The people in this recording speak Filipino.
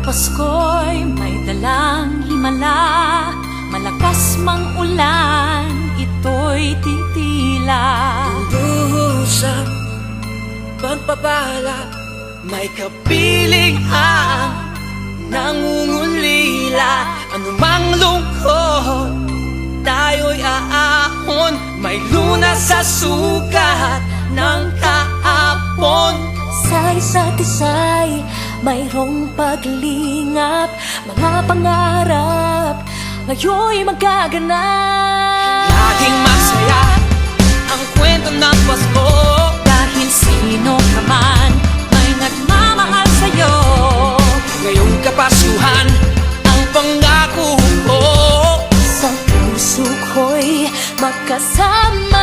Pasko'y may dalang himala, malakas mang ulan, ito'y titila. Duhusap, pagpapala, may kapiling ang nangungulila. Anumang lungkot, tayo'y aahon. May lunas sa sukat ng kahapon. Sa isa't isa'y mayroong paglingap, mga pangarap ngayon'y magaganap. Laging masaya ang kwento ng Pasko, Dahil sino ka man may nagmamahal sa'yo. ngayong kapasuhan ang pangako ko. Sa puso ko'y magkasama.